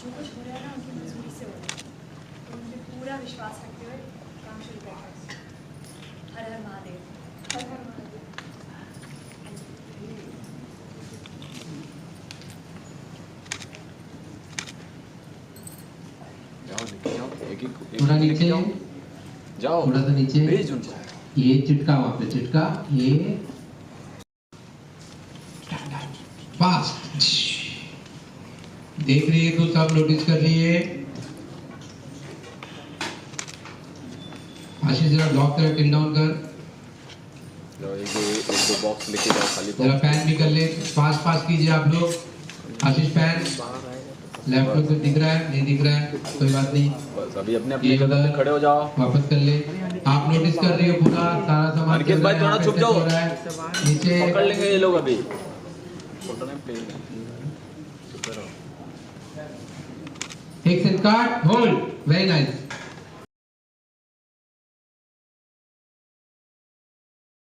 जो कुछ हो रहा है ना उनकी मंजूरी से हो रहा है, तो उन पर पूरा विश्वास रखते हुए काम शुरू करते हैं। हर हर महादेव। हर हर महादेव। जाओ एक थोड़ा नीचे जाओ, थोड़ा सा नीचे, भेज उनको। ये चिटका वहां पे चिटका, ये फास्ट देख रही है तो सब नोटिस कर रही है। आशीष जरा ब्लॉक कर, टिल डाउन कर, जाओ एक दो बॉक्स लेके जाओ खाली जरा बॉक्स। पैन भी कर ले, फास्ट फास्ट कीजिए आप लोग। आशीष पैन लैपटॉप पे दिख रहा है, नहीं दिख रहा है, कोई बात नहीं, बस अभी अपने अपने जगह पे खड़े हो जाओ। वापस कर ले। आप नोटिस कर रही हो पूरा सारा सामान अनिकेत भाई थोड़ा छुप जाओ, नीचे पकड़ लेंगे ये लोग अभी। एक सेकंड, होल्ड, वेरी नाइस।